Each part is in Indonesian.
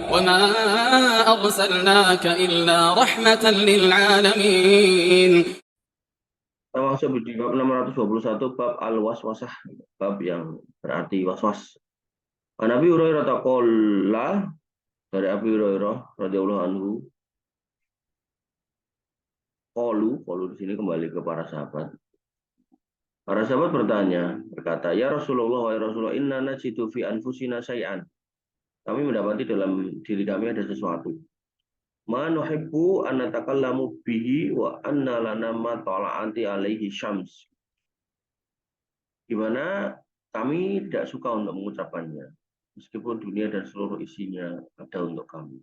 وما أرسلناك إلا رحمة للعالمين. Termasuk di bab 621 bab al-waswasah, bab yang berarti waswas. Nabi Hurairah taqalla, dari Abi Hurairah radhiyallahu anhu, qalu di sini kembali ke para sahabat. Para sahabat berkata, ya Rasulullah, ya Rasulullah, inna najidu fi anfusina syai'an. Kami mendapati dalam diri kami ada sesuatu. Ma nuhibbu an natakallamu bihi wa anna lana ma tala'anti alaihi syams. Di mana kami tidak suka untuk mengucapkannya, meskipun dunia dan seluruh isinya ada untuk kami.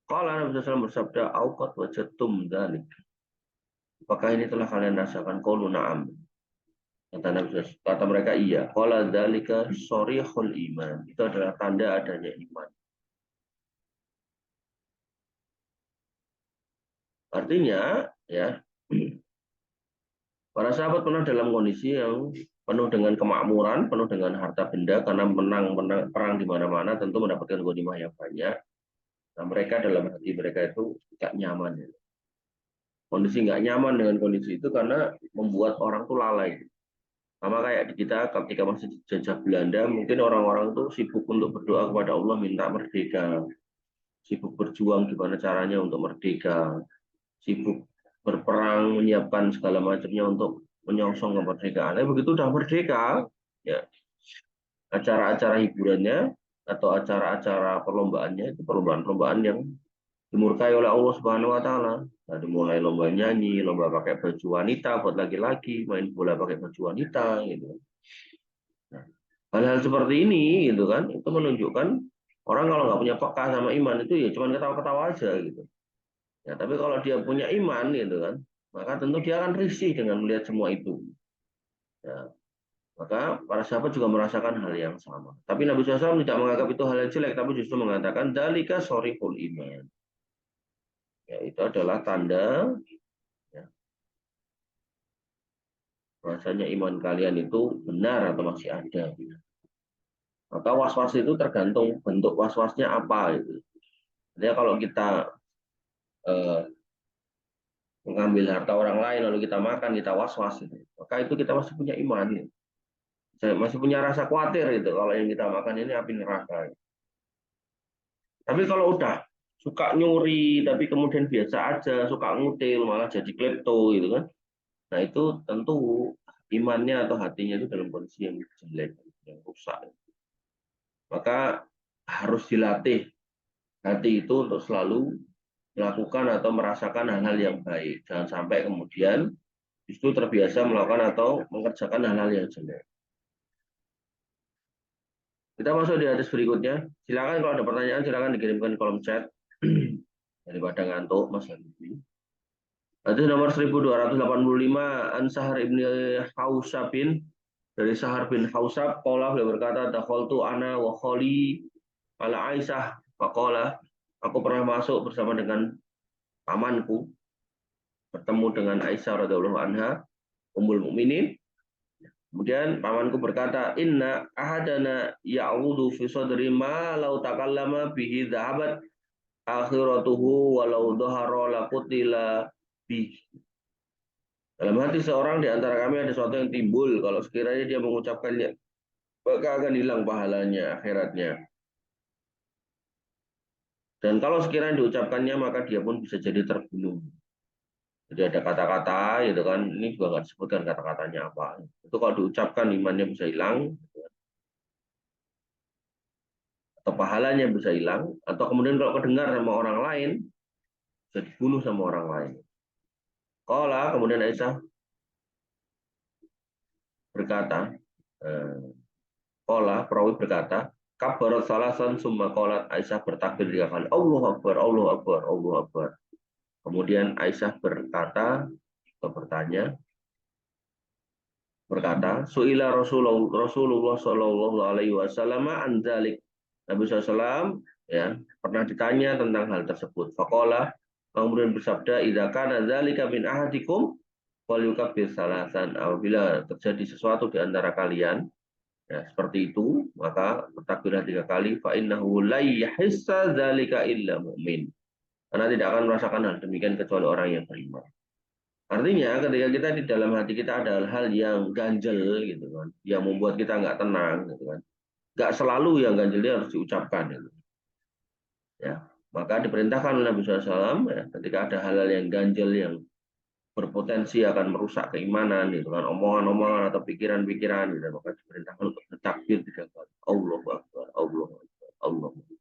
Qala Nabi SAW bersabda, auqat wajadtum dzalik. Apakah ini telah kalian rasakan? Qalu na'am. Kata mereka iya. Qala dzalika sharihul iman. Itu adalah tanda adanya iman. Artinya, ya, para sahabat pernah dalam kondisi yang penuh dengan kemakmuran, penuh dengan harta benda, karena menang perang di mana-mana, tentu mendapatkan ghanimah yang banyak. Nah, mereka dalam hati mereka itu nggak nyaman. Ya. Kondisi nggak nyaman dengan kondisi itu karena membuat orang tuh lalai. Sama kayak di kita ketika masih dijajah Belanda, mungkin orang-orang tuh sibuk untuk berdoa kepada Allah minta merdeka, sibuk berjuang gimana caranya untuk merdeka, sibuk berperang, menyiapkan segala macamnya untuk menyongsong kemerdekaan. Begitu udah merdeka, ya acara-acara hiburannya atau acara-acara perlombaannya itu perlombaan-perlombaan yang dimurkai oleh Allah Subhanahu wa taala. Dari mulai lomba nyanyi, lomba pakai baju wanita buat laki-laki, main bola pakai baju wanita gitu. Nah, hal-hal seperti ini gitu kan, itu menunjukkan orang kalau nggak punya peka sama iman itu ya cuma ketawa-ketawa aja gitu. Ya, tapi kalau dia punya iman gitu kan, maka tentu dia akan risih dengan melihat semua itu. Ya, maka para sahabat juga merasakan hal yang sama. Tapi Nabi SAW tidak menganggap itu hal yang jelek, tapi justru mengatakan dalika soriful iman. Ya, itu adalah tanda ya, bahwasanya iman kalian itu benar atau masih ada. Maka was-was itu tergantung bentuk was-wasnya apa. Gitu. Jadi kalau kita eh, mengambil harta orang lain lalu kita makan, kita was-was, gitu, maka itu kita masih punya iman. Gitu. Masih punya rasa khawatir itu kalau yang kita makan ini api neraka. Tapi kalau udah suka nyuri tapi kemudian biasa aja, suka ngutil malah jadi klepto gitu kan. Nah, itu tentu imannya atau hatinya itu dalam kondisi yang jelek, yang rusak. Maka harus dilatih hati itu untuk selalu melakukan atau merasakan hal-hal yang baik. Jangan sampai kemudian justru terbiasa melakukan atau mengerjakan hal-hal yang jelek. Kita masuk di hadis berikutnya. Silakan kalau ada pertanyaan silakan dikirimkan di kolom chat. Daripada ngantuk Mas Habibie. Hadis nomor 1285 an Sahar ibni Hausabin, dari Sahar bin Hausab, qala beliau berkata, dakhaltu ana wa khali ala Aisyah, faqala, aku pernah masuk bersama dengan pamanku, bertemu dengan Aisyah radhiyallahu anha, ummul mukminin. Kemudian pamanku berkata, inna ahadana ya'udu fi sadri ma law takallama bihi dhahabat akhiratuhu walau dhahara laqutila bih. Dalam hati seorang di antara kami ada sesuatu yang timbul kalau sekiranya dia mengucapkannya, maka akan hilang pahalanya akhiratnya. Dan kalau sekiranya diucapkannya maka dia pun bisa jadi terbunuh. Jadi ada kata-kata gitu kan, ini juga nggak disebutkan kata-katanya apa. Itu kalau diucapkan imannya bisa hilang, atau pahalanya bisa hilang, atau kemudian kalau kedengar sama orang lain, bisa dibunuh sama orang lain. Qala, kemudian Aisyah berkata, qala, perawi berkata, kabarat salasan summa qalat, Aisyah bertakbir 3 kali. Allahu Akbar, Allahu Akbar, Allahu Akbar. Kemudian Aisyah berkata, atau berkata, suila Rasulullah Shallallahu Alaihi Wasallam anzalik. Nabi SAW ya pernah ditanya tentang hal tersebut. Fakola kemudian bersabda, idza kana dzalika min ahadikum falyukabbir salasan. Apabila terjadi sesuatu di antara kalian, Ya, seperti itu, maka bertakbirlah 3 kali, fa innahu la yahissa dzalika illa mu'min. Karena tidak akan merasakan hal demikian kecuali orang yang beriman. Artinya ketika kita di dalam hati kita ada hal-hal yang ganjel gitu kan, yang membuat kita nggak tenang gitu kan. Nggak selalu yang ganjelnya harus diucapkan gitu. Ya, maka diperintahkan oleh Nabi SAW ya, ketika ada hal-hal yang ganjel yang berpotensi akan merusak keimanan gitu kan, omongan-omongan atau pikiran-pikiran gitu, maka diperintahkan untuk bertakbir 3 kali. Allahu Akbar, Allahu Akbar, Allahu Akbar.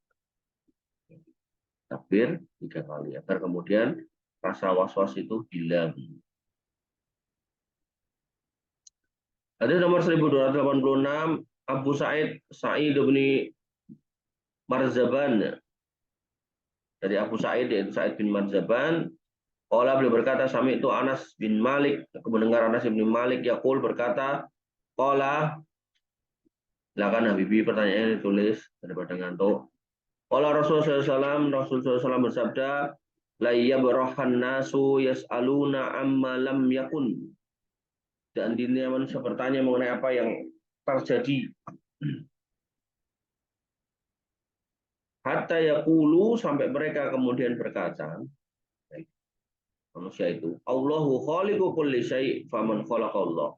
Takbir 3 kali agar kemudian rasa was-was itu hilang. Hadis nomor 1286, Abu Sa'id bin Marzaban, dari Abu Sa'id yaitu Sa'id bin Marzaban. Qala, beliau berkata, sami itu Anas bin Malik, aku mendengar Anas bin Malik yaqul berkata, qala, silakan Habibi, pertanyaannya ditulis daripada ngantuk. Qala Rasulullah SAW, Rasulullah SAW bersabda, la yabrahan nasu yas'aluna amma lam yakun. Dan dunia manusia bertanya mengenai apa yang terjadi. Hatta yaqulu, sampai mereka kemudian berkata, manusia itu, Allahu khaliqu kulli syai' faman khalaqallah.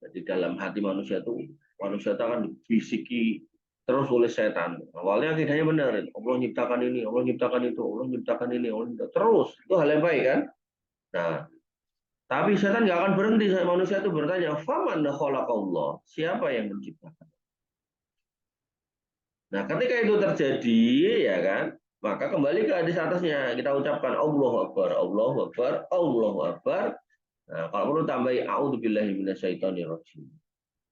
Jadi dalam hati manusia itu akan dibisiki terus oleh setan. Awalnya akidahnya benar, Allah nyiptakan ini, Allah nyiptakan itu, Allah nyiptakan ini, Allah nyiptakan. Terus itu hal yang baik kan? Nah, tapi setan nggak akan berhenti. Manusia itu bertanya, faman khalaqallah, siapa yang menciptakan? Nah, ketika itu terjadi, ya kan, maka kembali ke hadis atasnya, kita ucapkan Allahu Akbar, Allahu Akbar, Allahu Akbar. Nah, kalau perlu tambahi a'udzubillahi minasyaitonirrajim.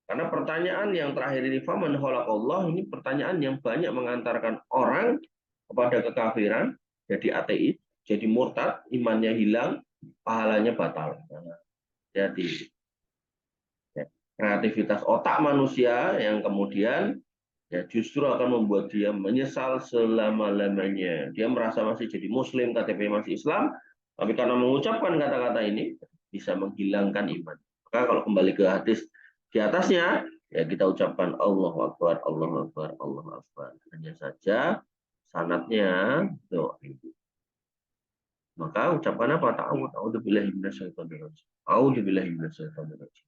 Karena pertanyaan yang terakhir ini, faman khalaqallah, ini pertanyaan yang banyak mengantarkan orang kepada kekafiran, jadi ateis, jadi murtad, imannya hilang, pahalanya batal. Nah, jadi kreativitas otak manusia yang kemudian ya justru akan membuat dia menyesal selama-lamanya. Dia merasa masih jadi muslim, KTP masih Islam, tapi karena mengucapkan kata-kata ini bisa menghilangkan iman. Maka kalau kembali ke hadis di atasnya, ya kita ucapkan Allahu Akbar, Allahu Akbar, Allahu Akbar. Hanya saja sanatnya doa. Maka ucapkan apa? A'udzubillahi minasyaitonir rajim. A'udzubillahi minasyaitonir rajim.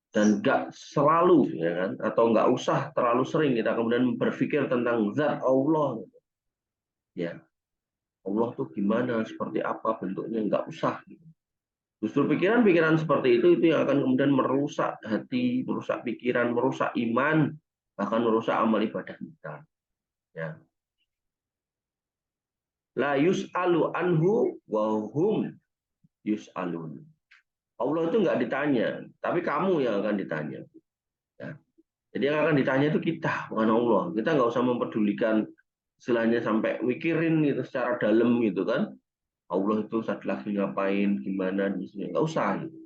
Dan nggak selalu ya kan, atau nggak usah terlalu sering kita kemudian berpikir tentang zat Allah ya, Allah tuh gimana, seperti apa bentuknya, nggak usah. Justru pikiran-pikiran seperti itu yang akan kemudian merusak hati, merusak pikiran, merusak iman, bahkan merusak amal ibadah kita ya. La yus'alu anhu wa hum yus'alun. Allah itu nggak ditanya, tapi kamu yang akan ditanya. Ya. Jadi yang akan ditanya itu kita, bukan Allah. Kita nggak usah mempedulikan istilahnya sampai mikirin itu secara dalam gitu kan. Allah itu saat lagi ngapain, gimana, nggak usah. Gitu.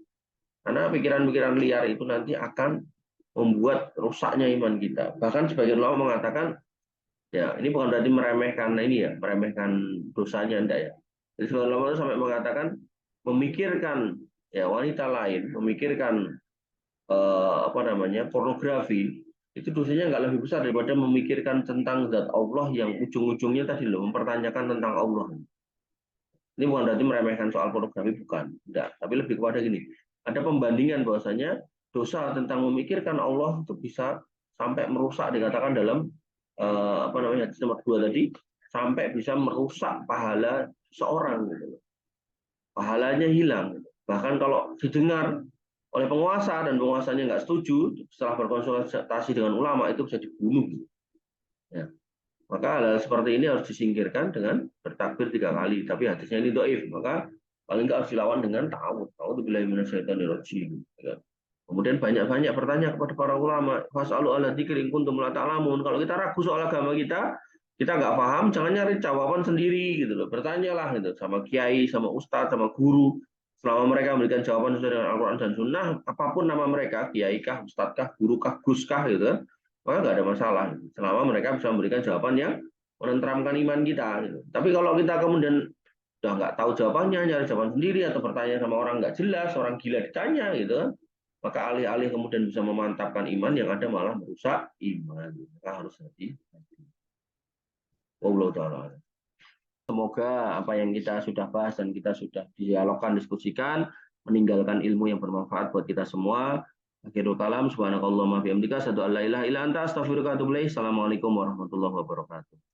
Karena pikiran-pikiran liar itu nanti akan membuat rusaknya iman kita. Bahkan sebagian ulama mengatakan, ya ini bukan berarti meremehkan ini ya, meremehkan dosanya enggak ya. Jadi sebagian ulama itu sampai mengatakan memikirkan ya wanita lain, memikirkan pornografi, itu dosanya nggak lebih besar daripada memikirkan tentang zat Allah yang ujung-ujungnya tadi loh, mempertanyakan tentang Allah. Ini bukan berarti meremehkan soal pornografi, bukan, enggak, tapi lebih kepada gini, ada pembandingan bahwasanya dosa tentang memikirkan Allah itu bisa sampai merusak, dikatakan dalam nomor 2 tadi, sampai bisa merusak pahala seorang gitu. Pahalanya hilang. Bahkan kalau didengar oleh penguasa dan penguasanya nggak setuju, setelah berkonsultasi dengan ulama itu bisa dibunuh. Ya. Maka hal-hal seperti ini harus disingkirkan dengan bertakbir 3 kali. Tapi hadisnya ini dhaif, maka paling nggak harus dilawan dengan ta'awudzubillahi minasyaitonirrajim. Ya. Kemudian banyak-banyak bertanya kepada para ulama, fasalu ala dzikri in kuntum la ta'lamun. Kalau kita ragu soal agama kita nggak paham, jangan nyari jawaban sendiri gitu loh. Bertanyalah gitu sama kiai, sama ustadz, sama guru. Selama mereka memberikan jawaban sesuai dengan Al-Quran dan Sunnah, apapun nama mereka, kiai kah, ustadz kah, guru kah, gus kah, gitu kan, maka nggak ada masalah. Selama mereka bisa memberikan jawaban yang menenteramkan iman kita. Gitu. Tapi kalau kita kemudian udah nggak tahu jawabannya, nyari jawaban sendiri, atau bertanya sama orang nggak jelas, orang gila ditanya, gitu kan, Maka alih-alih kemudian bisa memantapkan iman, yang ada malah merusak iman. Maka harus hati-hati. Wallahu ta'ala. Semoga apa yang kita sudah bahas dan kita sudah dialogkan, diskusikan, meninggalkan ilmu yang bermanfaat buat kita semua. Akhirul kalam, subhanakallahumma bihamdika, asyhadu an la ilaha illa anta, astaghfiruka wa atubu ilaik. Assalamualaikum warahmatullahi wabarakatuh.